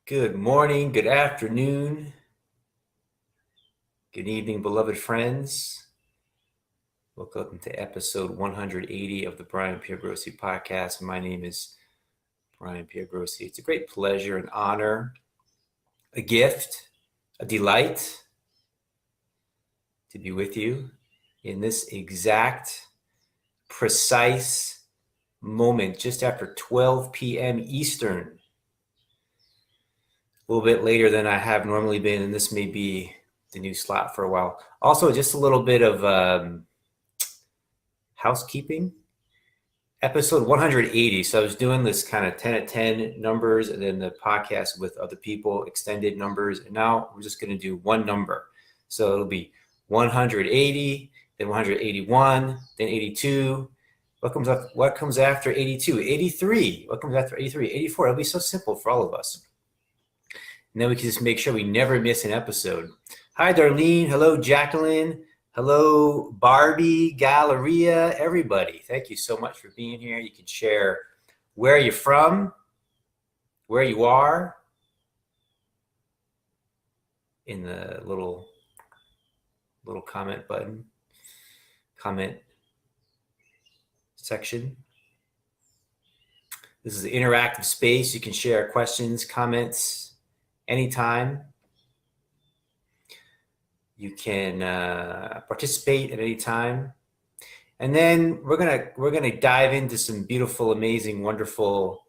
Good morning, good afternoon, good evening, beloved friends. Welcome to episode 180 of the Piergrossi podcast. My name is Brian Piergrossi. It's a great pleasure, an honor, a gift, a delight to be with you in this exact, precise moment just after 12 p.m. Eastern. A little bit later than I have normally been, and this may be the new slot for a while. Also, just a little bit of housekeeping. Episode 180. So I was doing this kind of 10 at 10 numbers and then the podcast with other people, extended numbers. And now we're just going to do one number. So it'll be 180, then 181, then 82. What comes after 82? 83. What comes after 83? 84. It'll be so simple for all of us. And then we can just make sure we never miss an episode. Hi, Darlene. Hello, Jacqueline. Hello, Barbie, Galleria, everybody. Thank you so much for being here. You can share where you're from, where you are in the little comment button, comment section. This is an interactive space. You can share questions, comments, anytime. You can participate at any time. And then we're gonna dive into some beautiful, amazing, wonderful,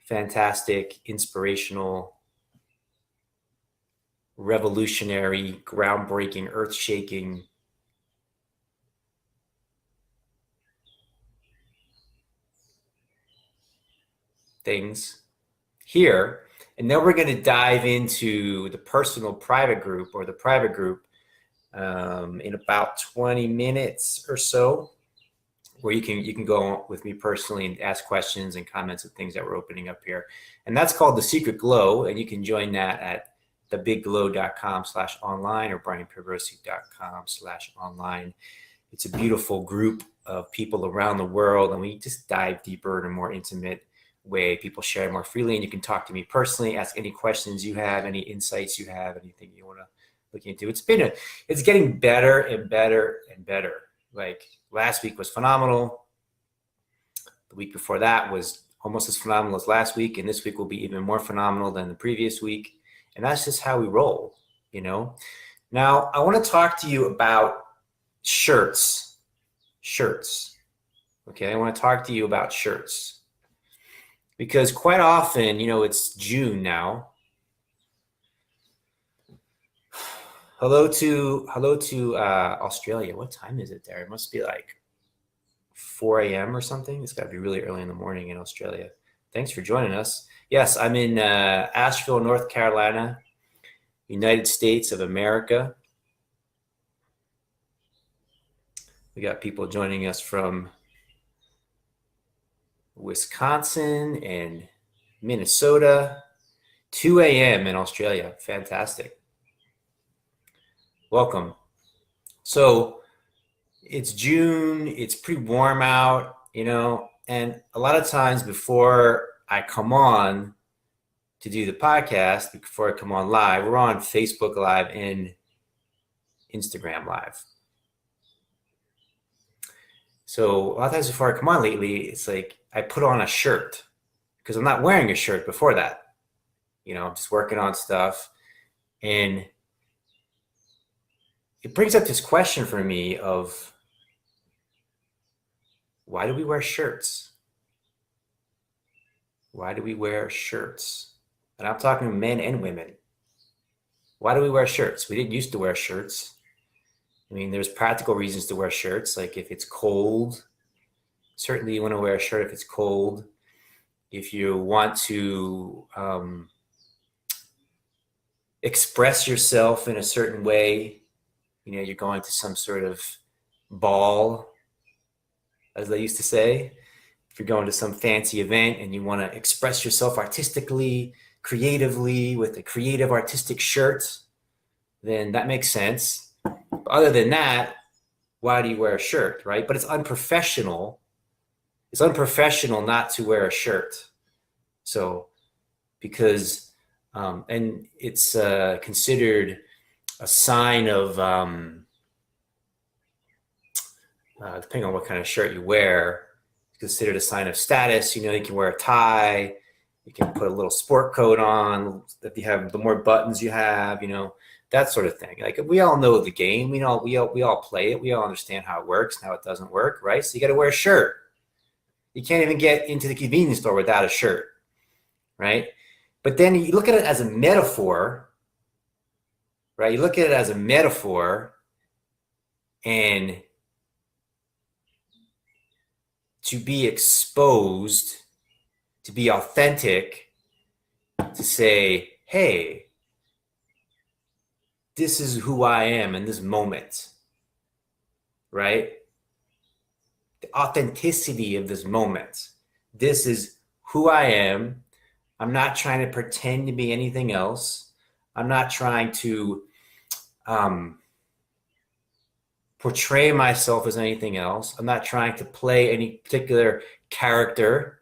fantastic, inspirational, revolutionary, groundbreaking, earth-shaking things here. And then we're going to dive into the personal private group or the private group in about 20 minutes or so, where you can go with me personally and ask questions and comments of things that we're opening up here. And that's called The Secret Glow. And you can join that at thebigglow.com/online or brianpiergrossi.com/online. It's a beautiful group of people around the world. And we just dive deeper in a more intimate way. People share more freely, and you can talk to me personally, ask any questions you have, any insights you have, anything you want to look into. It's getting better and better and better. Like last week was phenomenal. The week before that was almost as phenomenal as last week, and this week will be even more phenomenal than the previous week. And that's just how we roll, you know. Now, I want to talk to you about shirts. Okay, I want to talk to you about shirts. Because quite often, it's June now. Hello to Australia. What time is it there? It must be like 4 a.m. or something. It's got to be really early in the morning in Australia. Thanks for joining us. Yes, I'm in Asheville, North Carolina, United States of America. We got people joining us from Wisconsin and Minnesota, 2 a.m. in Australia. Fantastic. Welcome. So it's June, it's pretty warm out, and a lot of times before I come on to do the podcast, before I come on live, we're on Facebook Live and Instagram Live. So a lot of times before I come on lately, it's like I put on a shirt because I'm not wearing a shirt before that. I'm just working on stuff. And it brings up this question for me of, why do we wear shirts? Why do we wear shirts? And I'm talking men and women. Why do we wear shirts? We didn't used to wear shirts. I mean, there's practical reasons to wear shirts. Like if it's cold, certainly you want to wear a shirt if it's cold. If you want to express yourself in a certain way, you're going to some sort of ball, as they used to say. If you're going to some fancy event and you want to express yourself artistically, creatively, with a creative artistic shirt, then that makes sense. Other than that, why do you wear a shirt, right? But it's unprofessional. It's unprofessional not to wear a shirt. So, because And it's considered a sign of, depending on what kind of shirt you wear, it's considered a sign of status. You can wear a tie, you can put a little sport coat on. If you have, the more buttons you have, that sort of thing. Like, we all know the game. We all play it. We all understand how it works and how it doesn't work, right? So you got to wear a shirt. You can't even get into the convenience store without a shirt, right? But then you look at it as a metaphor, right? You look at it as a metaphor, and to be exposed, to be authentic, to say, hey, this is who I am in this moment, right? The authenticity of this moment. This is who I am. I'm not trying to pretend to be anything else. I'm not trying to portray myself as anything else. I'm not trying to play any particular character.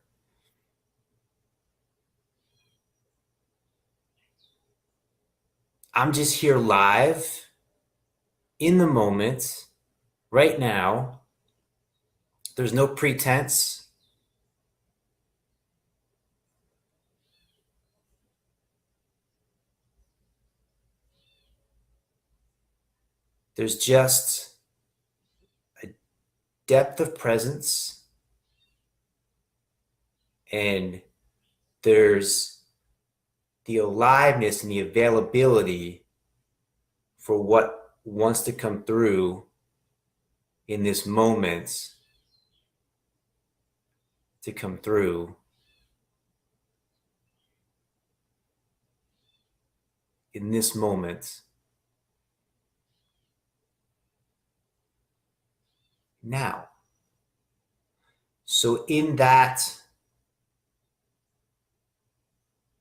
I'm just here live in the moment right now. There's no pretense. There's just a depth of presence, and there's the aliveness and the availability for what wants to come through in this moment to come through in this moment now. So in that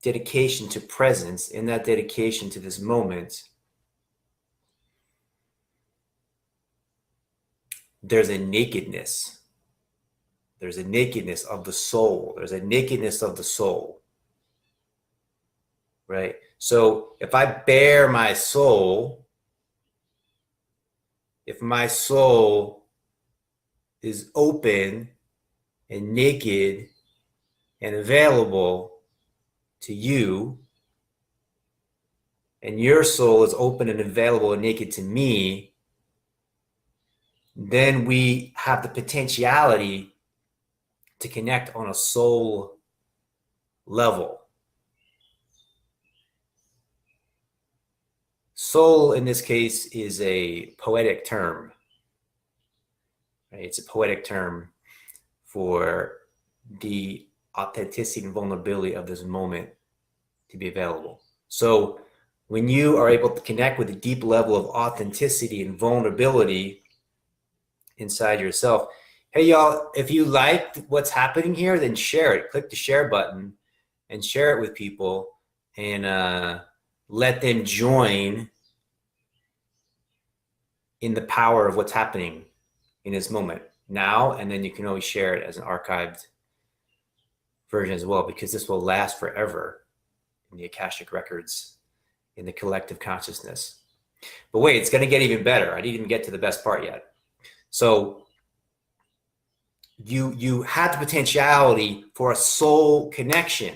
dedication to presence, in that dedication to this moment, there's a nakedness. There's a nakedness of the soul. There's a nakedness of the soul, right? So if I bare my soul, if my soul is open and naked and available to you, and your soul is open and available and naked to me, then we have the potentiality to connect on a soul level. Soul in this case is a poetic term, right? It's a poetic term for the authenticity and vulnerability of this moment to be available. So when you are able to connect with a deep level of authenticity and vulnerability inside yourself, hey y'all, if you like what's happening here, then share it. Click the share button and share it with people, and let them join in the power of what's happening in this moment now. And then you can always share it as an archived version as well, because this will last forever in the Akashic records, in the collective consciousness. But wait, it's going to get even better. I didn't even get to the best part yet. So you have the potentiality for a soul connection.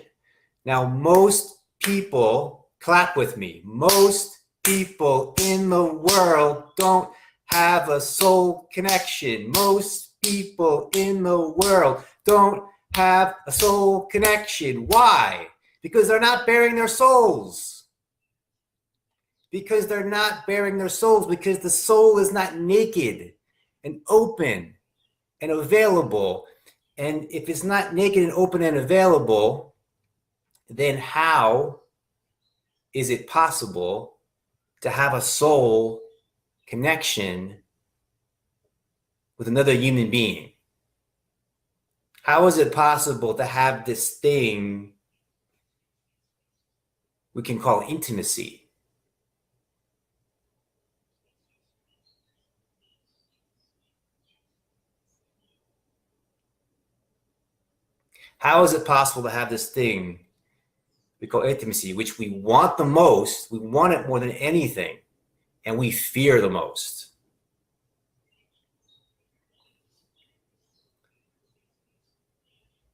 Now, most people, clap with me, most people in the world don't have a soul connection. Most people in the world don't have a soul connection. Why? Because they're not bearing their souls. Because they're not bearing their souls, because the soul is not naked and open and available. And if it's not naked and open and available, then how is it possible to have a soul connection with another human being? How is it possible to have this thing we can call intimacy? How is it possible to have this thing we call intimacy, which we want the most. We want it more than anything, and we fear the most.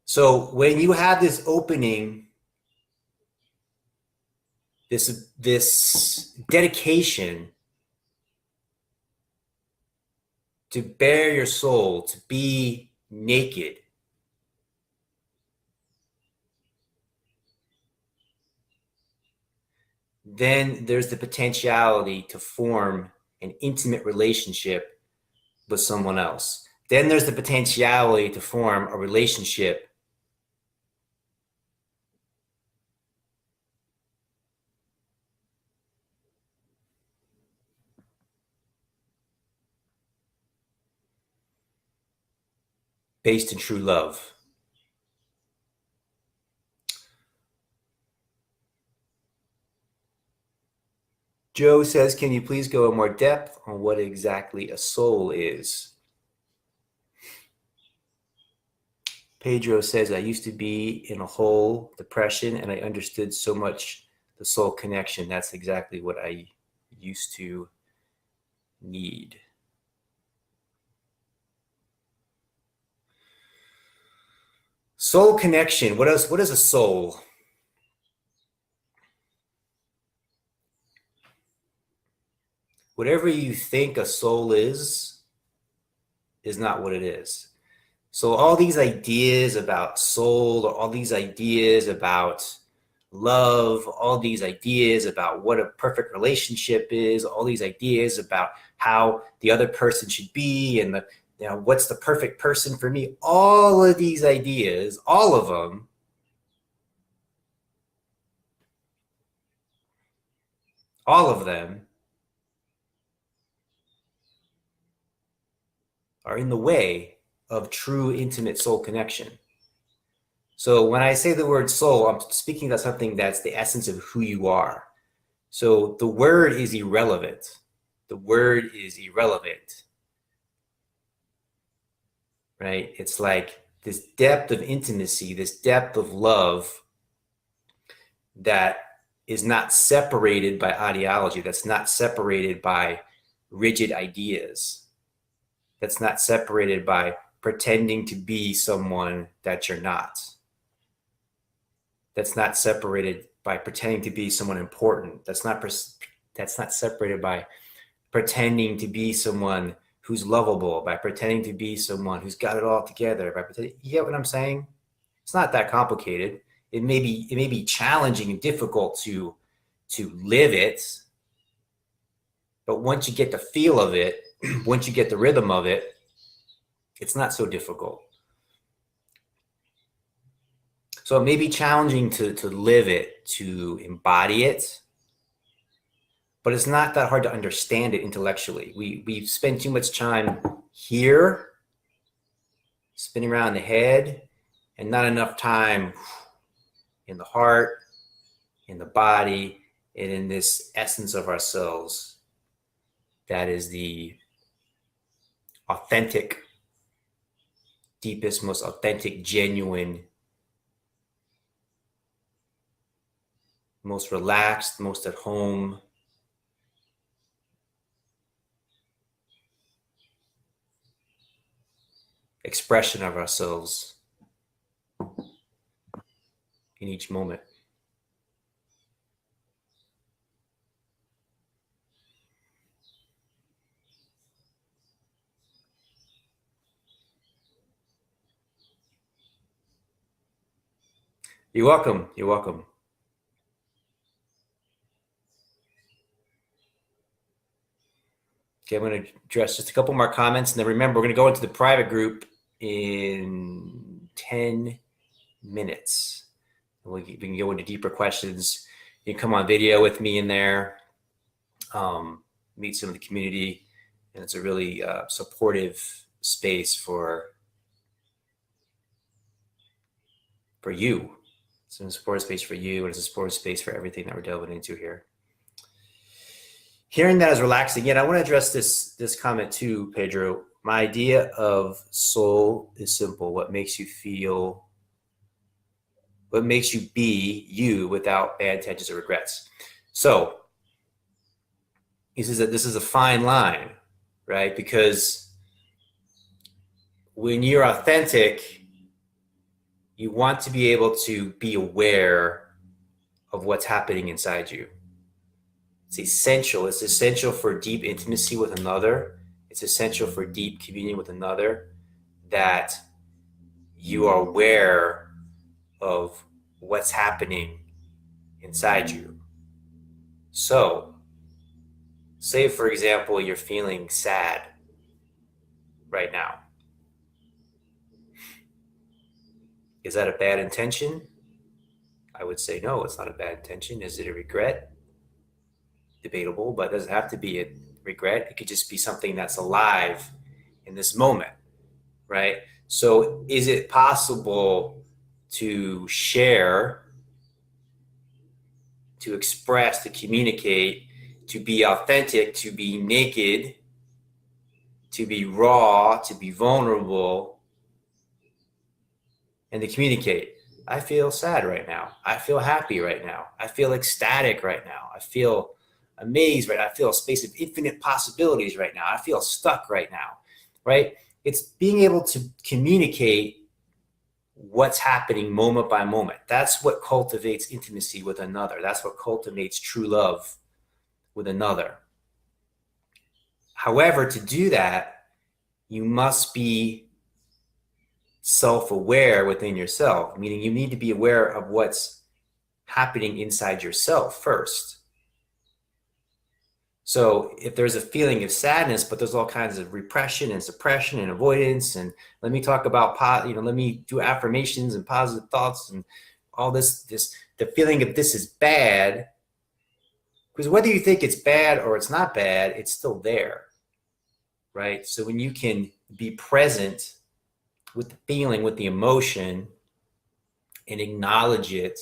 So when you have this opening, this dedication to bare your soul, to be naked, then there's the potentiality to form an intimate relationship with someone else. Then there's the potentiality to form a relationship based in true love. Joe says, can you please go in more depth on what exactly a soul is? Pedro says, I used to be in a whole depression and I understood so much the soul connection. That's exactly what I used to need. Soul connection. What else? What is a soul? Whatever you think a soul is not what it is. So all these ideas about soul, or all these ideas about love, all these ideas about what a perfect relationship is, all these ideas about how the other person should be, and what's the perfect person for me, all of these ideas, all of them, are in the way of true intimate soul connection. So when I say the word soul, I'm speaking about something that's the essence of who you are. So the word is irrelevant. The word is irrelevant, right? It's like this depth of intimacy, this depth of love that is not separated by ideology, that's not separated by rigid ideas, that's not separated by pretending to be someone that you're not. That's not separated by pretending to be someone important. That's not separated by pretending to be someone who's lovable, by pretending to be someone who's got it all together. You get what I'm saying? It's not that complicated. It may be challenging and difficult to live it, but once you get the feel of it, once you get the rhythm of it, it's not so difficult. So it may be challenging to live it, to embody it, but it's not that hard to understand it intellectually. We spend too much time here, spinning around the head, and not enough time in the heart, in the body, and in this essence of ourselves that is the authentic, deepest, most authentic, genuine, most relaxed, most at home, expression of ourselves in each moment. You're welcome. You're welcome. Okay, I'm going to address just a couple more comments, and then remember, we're going to go into the private group in 10 minutes. We can go into deeper questions. You can come on video with me in there, meet some of the community, and it's a really supportive space for you. It's a supportive space for you, and it's a supportive space for everything that we're delving into here. Hearing that is relaxing. Again, I want to address this comment too, Pedro. My idea of soul is simple. What makes you feel what makes you be you without bad intentions or regrets. So he says that this is a fine line, right? Because when you're authentic, you want to be able to be aware of what's happening inside you. It's essential. It's essential for deep intimacy with another. It's essential for deep communion with another that you are aware of what's happening inside you. So, say for example, you're feeling sad right now. Is that a bad intention? I would say no, it's not a bad intention. Is it a regret? Debatable, but it doesn't have to be a regret. It could just be something that's alive in this moment, right? So is it possible to share, to express, to communicate, to be authentic, to be naked, to be raw, to be vulnerable, and to communicate? I feel sad right now. I feel happy right now. I feel ecstatic right now. I feel amazed right now. I feel a space of infinite possibilities right now. I feel stuck right now, right? It's being able to communicate what's happening moment by moment. That's what cultivates intimacy with another. That's what cultivates true love with another. However, to do that, you must be self-aware within yourself, meaning you need to be aware of what's happening inside yourself first. So if there's a feeling of sadness, but there's all kinds of repression and suppression and avoidance, and let me talk about, let me do affirmations and positive thoughts and all this, the feeling of this is bad, because whether you think it's bad or it's not bad, it's still there, right? So when you can be present with the feeling, with the emotion, and acknowledge it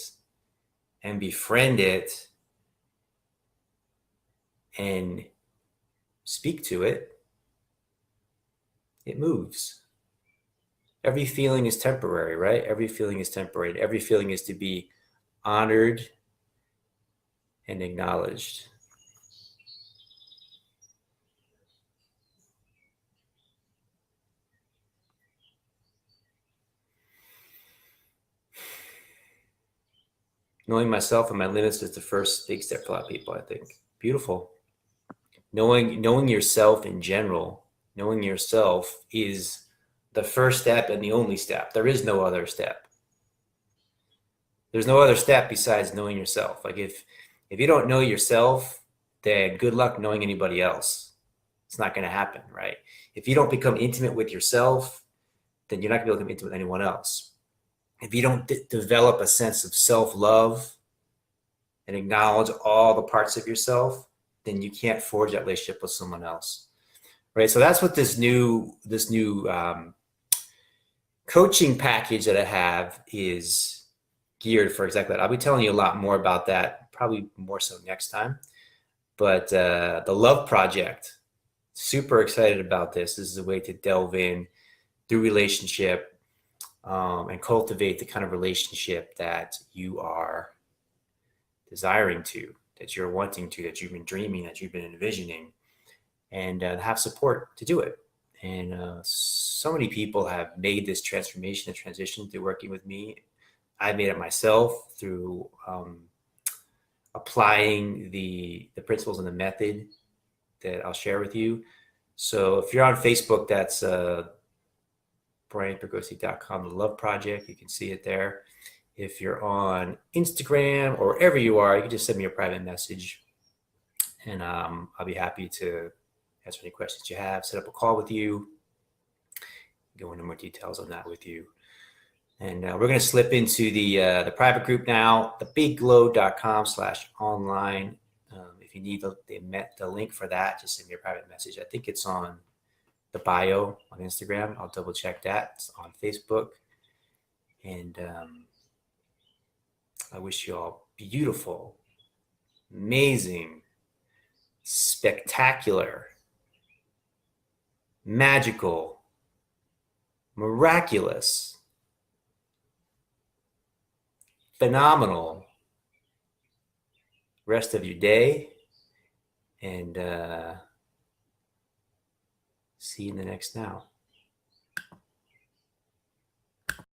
and befriend it and speak to it, it moves. Every feeling is temporary, right? Every feeling is temporary. Every feeling is to be honored and acknowledged. Knowing myself and my limits is the first big step for a lot of people, I think. Beautiful. Knowing yourself in general, knowing yourself is the first step and the only step. There is no other step. There's no other step besides knowing yourself. Like if you don't know yourself, then good luck knowing anybody else. It's not going to happen, right? If you don't become intimate with yourself, then you're not going to be able to become intimate with anyone else. If you don't develop a sense of self-love and acknowledge all the parts of yourself, then you can't forge that relationship with someone else, right? So that's what this new coaching package that I have is geared for exactly that. I'll be telling you a lot more about that, probably more so next time. But the Love Project, super excited about this. This is a way to delve in through relationship and cultivate the kind of relationship that you are desiring to, that you're wanting to, that you've been dreaming, that you've been envisioning, and have support to do it. And so many people have made this transformation and transition through working with me. I made it myself through applying the principles and the method that I'll share with you. So if you're on Facebook, that's Piergrossi.com, the Love Project. You can see it there. If you're on Instagram or wherever you are, you can just send me a private message, and I'll be happy to answer any questions you have, set up a call with you, go into more details on that with you. And we're going to slip into the private group now, thebiglow.com/online. If you need the link for that, just send me a private message. I think it's on the bio on Instagram. I'll double check that. It's on Facebook. And I wish you all beautiful, amazing, spectacular, magical, miraculous, phenomenal rest of your day, and see you in the next now.